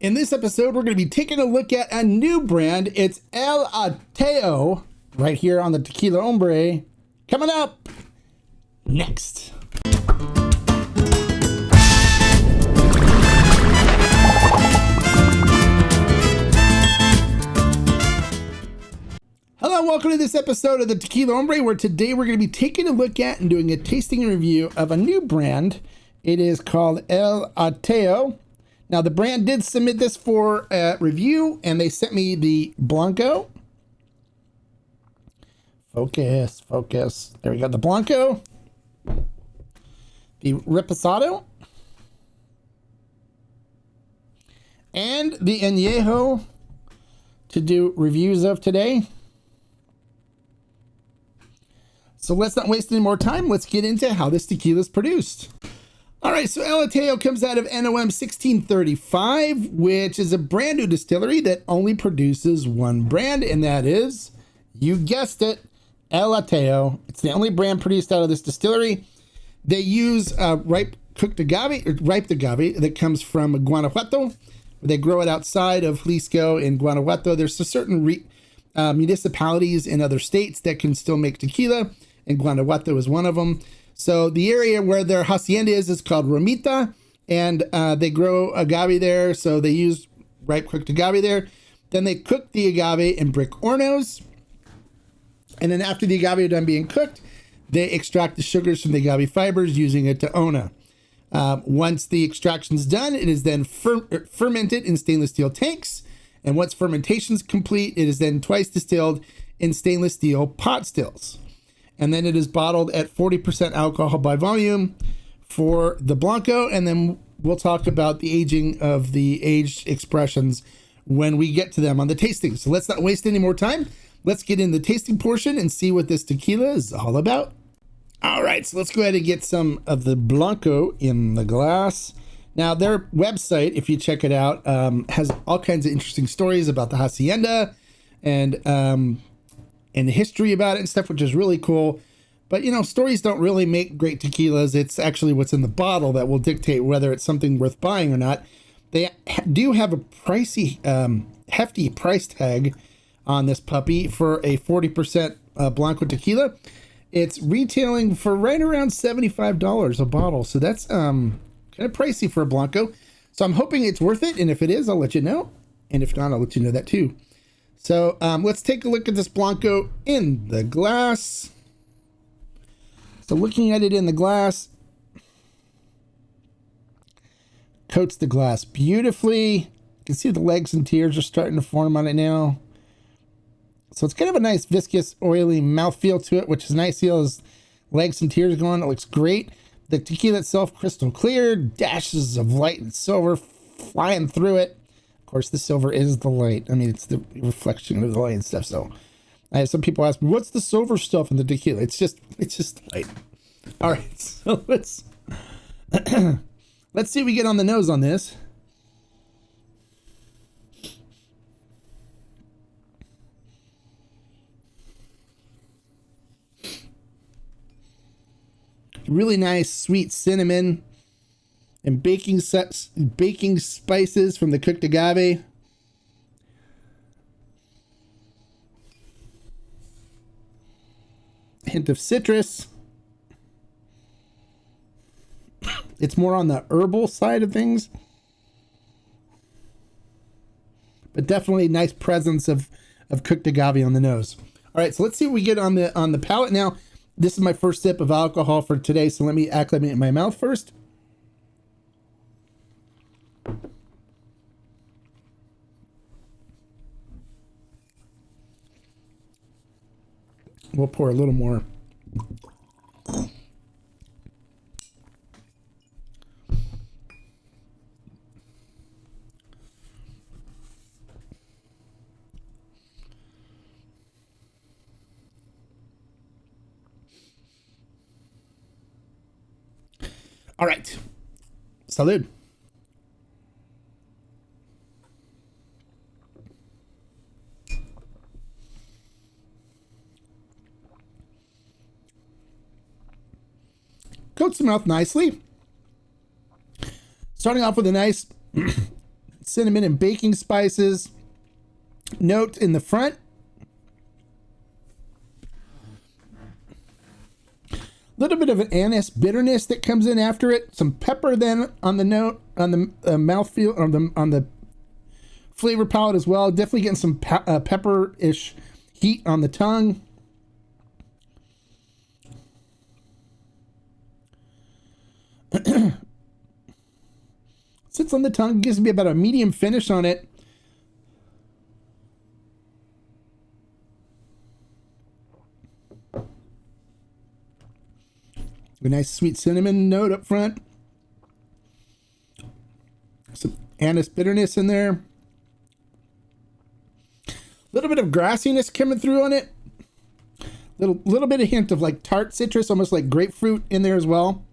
In this episode, we're going to be taking a look at a new brand. It's El Ateo, right here on the Tequila Hombre. Coming up next. Hello, and welcome to this episode of the Tequila Hombre, where today we're going to be taking a look at and doing a tasting and review of a new brand. It is called El Ateo. Now, the brand did submit this for a review, and they sent me the Blanco. Focus. There we go, the Blanco. The Reposado. And the Añejo to do reviews of today. So let's not waste any more time. Let's get into how this tequila is produced. All right, so El Ateo comes out of NOM 1635, which is a brand new distillery that only produces one brand, and that is, you guessed it, El Ateo. It's the only brand produced out of this distillery. They use ripe agave that comes from Guanajuato. They grow it outside of Jalisco in Guanajuato. There's certain municipalities in other states that can still make tequila, and Guanajuato is one of them. So the area where their hacienda is called Ramita, and they grow agave there. So they use ripe cooked agave there. Then they cook the agave in brick hornos. And then after the agave are done being cooked, they extract the sugars from the agave fibers using a Taona. Once the extraction is done, it is then fermented in stainless steel tanks. And once fermentation is complete, it is then twice distilled in stainless steel pot stills. And then it is bottled at 40% alcohol by volume for the Blanco. And then we'll talk about the aging of the aged expressions when we get to them on the tasting. So let's not waste any more time. Let's get in the tasting portion and see what this tequila is all about. All right, so let's go ahead and get some of the Blanco in the glass. Now, their website, if you check it out, has all kinds of interesting stories about the hacienda and the history about it and stuff, which is really cool. But, you know, stories don't really make great tequilas. It's actually what's in the bottle that will dictate whether it's something worth buying or not. They do have a pricey, hefty price tag on this puppy for a 40% Blanco tequila. It's retailing for right around $75 a bottle. So that's kind of pricey for a Blanco. So I'm hoping it's worth it. And if it is, I'll let you know. And if not, I'll let you know that too. So let's take a look at this Blanco in the glass. So looking at it in the glass, coats the glass beautifully. You can see the legs and tears are starting to form on it now. So it's kind of a nice viscous, oily mouthfeel to it, which is nice. See those legs and tears going? It looks great. The tequila itself, crystal clear, dashes of light and silver flying through it. Of course, the silver is the light. I mean, it's the reflection of the light and stuff. So I have some people ask me, what's the silver stuff in the tequila? It's just light. All right, so let's see what we get on the nose on this. Really nice sweet cinnamon and baking spices from the cooked agave. Hint of citrus. It's more on the herbal side of things, but definitely nice presence of cooked agave on the nose. All right, so let's see what we get on the palate now. This is my first sip of alcohol for today, so let me acclimate in my mouth first. We'll pour a little more. All right. Salud. Coats the mouth nicely. Starting off with a nice cinnamon and baking spices note in the front. A little bit of an anise bitterness that comes in after it. Some pepper then on the note, on the mouthfeel, on the flavor palette as well. Definitely getting some pepper-ish heat on the tongue. Sits on the tongue, gives me about a medium finish on it. A nice sweet cinnamon note up front. Some anise bitterness in there. A little bit of grassiness coming through on it. Little bit of hint of like tart citrus, almost like grapefruit in there as well.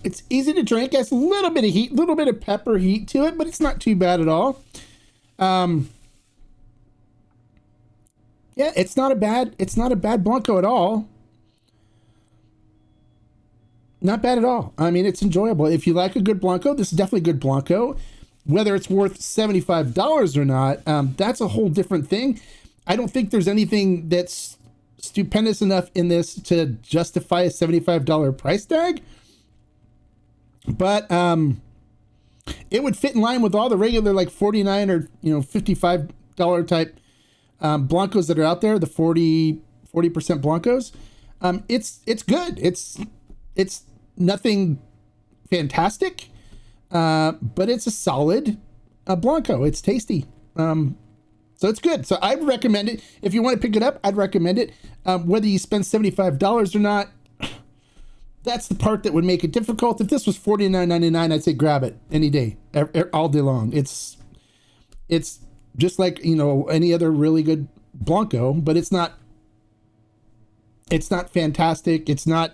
It's easy to drink. It has a little bit of heat, a little bit of pepper heat to it, but it's not too bad at all. Yeah, it's not a bad Blanco at all. Not bad at all. I mean, it's enjoyable. If you like a good Blanco, this is definitely a good Blanco. Whether it's worth $75 or not, that's a whole different thing. I don't think there's anything that's stupendous enough in this to justify a $75 price tag. But it would fit in line with all the regular like $49 or $55 type Blancos that are out there, the 40% Blancos. It's good. It's nothing fantastic, but it's a solid Blanco. It's tasty. So it's good. So I'd recommend it. If you want to pick it up, I'd recommend it. Whether you spend $75 or not, that's the part that would make it difficult. If this was $49.99, I'd say grab it any day, all day long. It's just like, any other really good Blanco, but it's not fantastic. It's not,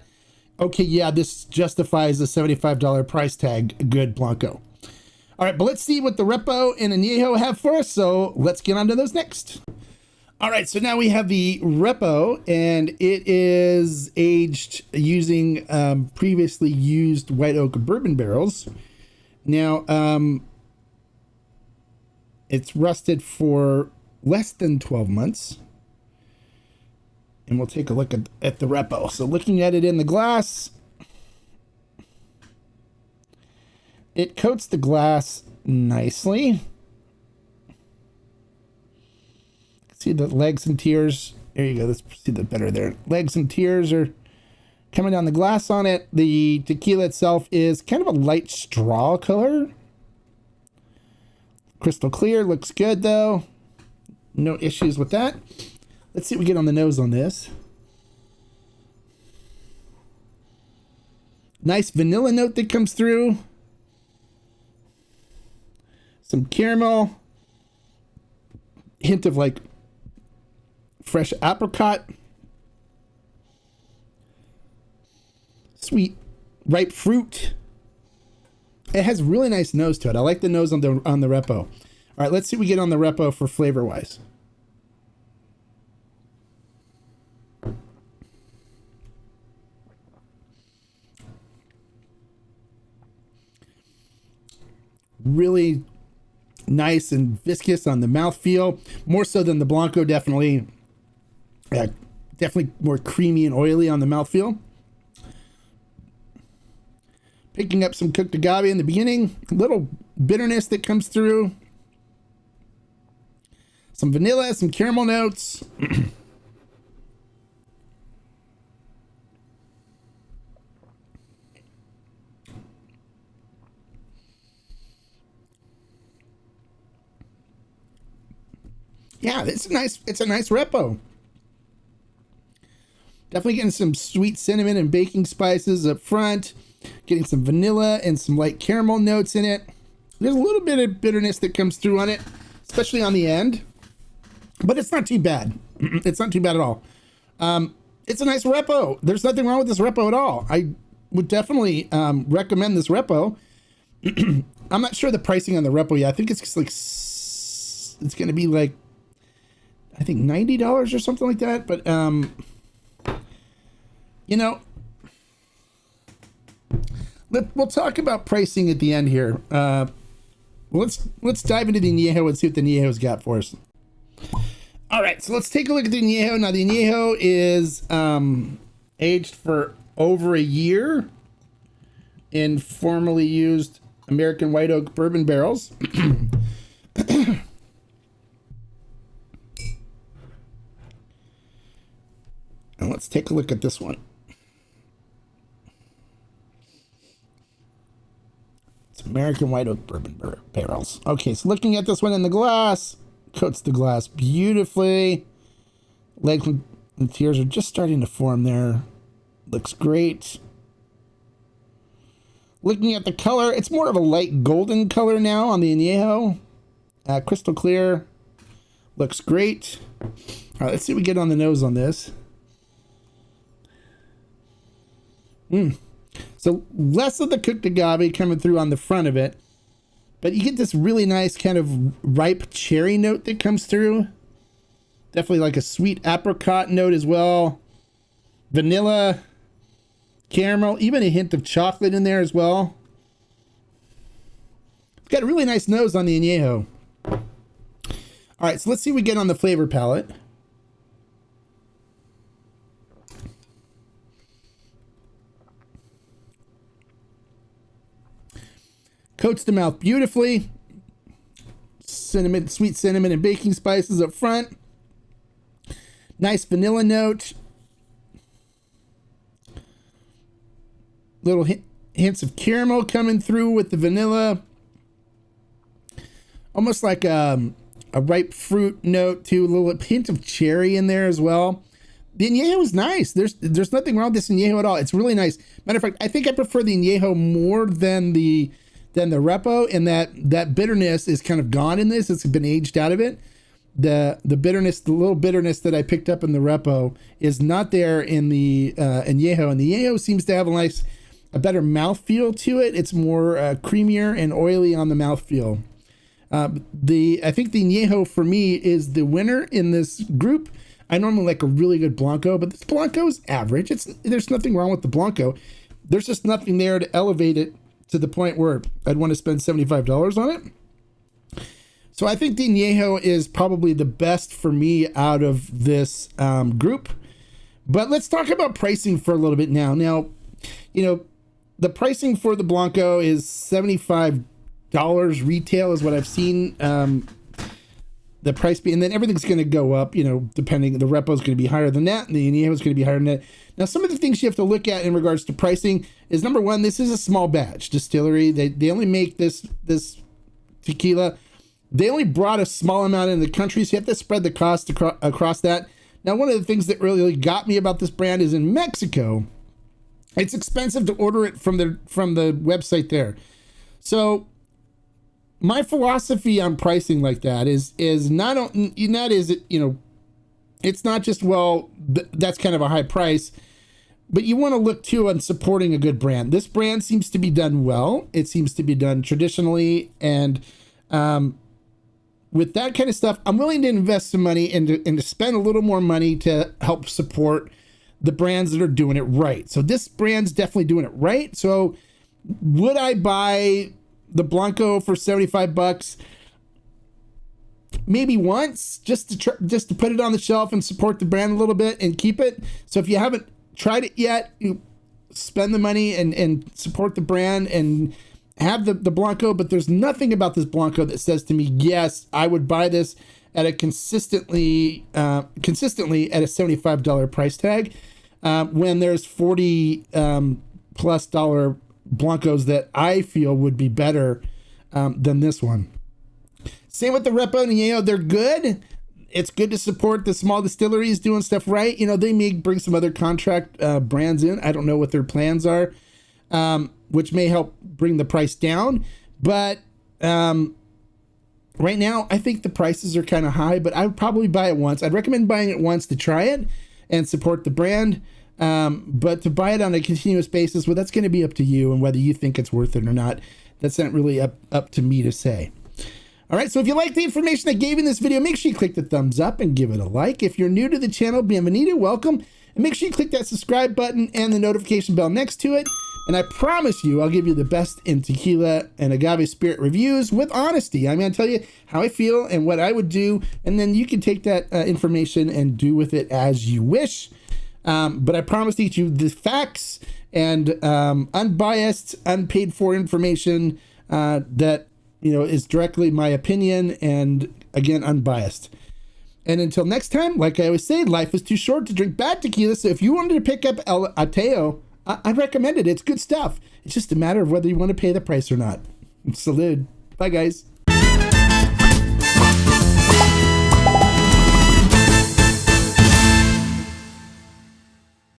okay, yeah, this justifies the $75 price tag, good Blanco. All right, but let's see what the Repo and Añejo have for us. So let's get on to those next. All right, so now we have the Repo, and it is aged using previously used white oak bourbon barrels. Now, it's rusted for less than 12 months. And we'll take a look at the Repo. So looking at it in the glass, it coats the glass nicely. See the legs and tears. There you go. Let's see the better there. Legs and tears are coming down the glass on it. The tequila itself is kind of a light straw color. Crystal clear. Looks good though. No issues with that. Let's see what we get on the nose on this. Nice vanilla note that comes through. Some caramel. Hint of like fresh apricot. Sweet ripe fruit. It has really nice nose to it. I like the nose on the Repo. All right, let's see what we get on the Repo for flavor wise. Really nice and viscous on the mouthfeel, more so than the Blanco. Definitely more creamy and oily on the mouthfeel. Picking up some cooked agave in the beginning, a little bitterness that comes through, some vanilla, some caramel notes. Yeah, it's a nice Repo. Definitely getting some sweet cinnamon and baking spices up front. Getting some vanilla and some light caramel notes in it. There's a little bit of bitterness that comes through on it, especially on the end. But it's not too bad. It's not too bad at all. It's a nice Repo. There's nothing wrong with this Repo at all. I would definitely recommend this Repo. I'm not sure the pricing on the Repo yet. I think it's just like, it's going to be like, I think $90 or something like that. But, we'll talk about pricing at the end here. Let's dive into the Añejo and see what the Añejo's got for us. All right, so let's take a look at the Añejo. Now, the Añejo is aged for over a year in formerly used American white oak bourbon barrels. And let's take a look at this one. It's American white oak bourbon barrels. Okay, so looking at this one in the glass, coats the glass beautifully. Legs and tears are just starting to form there. Looks great. Looking at the color, it's more of a light golden color now on the Añejo. Crystal clear. Looks great. All right, let's see what we get on the nose on this. So less of the cooked agave coming through on the front of it, but you get this really nice kind of ripe cherry note that comes through. Definitely like a sweet apricot note as well. Vanilla, caramel, even a hint of chocolate in there as well. It's got a really nice nose on the Añejo. All right, so let's see what we get on the flavor palette. Coats the mouth beautifully. Cinnamon, sweet cinnamon and baking spices up front. Nice vanilla note. Little hints of caramel coming through with the vanilla. Almost like a ripe fruit note too. A little hint of cherry in there as well. The Añejo is nice. There's nothing wrong with this Añejo at all. It's really nice. Matter of fact, I think I prefer the Añejo more than the Repo, and that bitterness is kind of gone in this. It's been aged out of it. The bitterness, the little bitterness that I picked up in the Repo is not there in the Añejo, and the Añejo seems to have a better mouthfeel to it. It's more creamier and oily on the mouthfeel. I think the Añejo for me is the winner in this group. I normally like a really good Blanco, but this Blanco is average. There's nothing wrong with the Blanco. There's just nothing there to elevate it to the point where I'd want to spend $75 on it. So I think the Añejo is probably the best for me out of this group. But let's talk about pricing for a little bit now. Now, the pricing for the Blanco is $75 retail is what I've seen. The price be, and then everything's going to go up, depending. The Repo is going to be higher than that, and the Añejo is going to be higher than that. Now, some of the things you have to look at in regards to pricing is, number one, this is a small batch distillery. They only make this tequila. They only brought a small amount in the country, so you have to spread the cost across that. Now, one of the things that really got me about this brand is in Mexico, it's expensive to order it from the website there. So my philosophy on pricing like that is it's not just, that's kind of a high price, but you want to look too on supporting a good brand. This brand seems to be done well. It seems to be done traditionally. And with that kind of stuff, I'm willing to invest some money and to spend a little more money to help support the brands that are doing it right. So this brand's definitely doing it right. So would I buy the Blanco for $75? Maybe once, just to put it on the shelf and support the brand a little bit and keep it. So if you haven't tried it yet, you spend the money and support the brand and have the Blanco. But there's nothing about this Blanco that says to me, yes, I would buy this at a consistently at a $75 price tag, when there's $40 plus Blancos that I feel would be better than this one. Same with the Repo and Añejo. They're good. It's good to support the small distilleries doing stuff right. They may bring some other contract brands in. I don't know what their plans are, which may help bring the price down. But right now, I think the prices are kind of high, but I would probably buy it once. I'd recommend buying it once to try it and support the brand. But to buy it on a continuous basis, well, that's going to be up to you and whether you think it's worth it or not. That's not really up to me to say. All right, so if you like the information I gave in this video, make sure you click the thumbs up and give it a like. If you're new to the channel, bienvenido, welcome. And make sure you click that subscribe button and the notification bell next to it And I promise you, I'll give you the best in tequila and agave spirit reviews with honesty. I'm going to tell you how I feel and what I would do, and then you can take that information and do with it as you wish. But I promise to get you the facts and unbiased, unpaid for information that is directly my opinion and, again, unbiased. And until next time, like I always say, life is too short to drink bad tequila. So if you wanted to pick up Ateo, I recommend it. It's good stuff. It's just a matter of whether you want to pay the price or not. Salute. Bye, guys.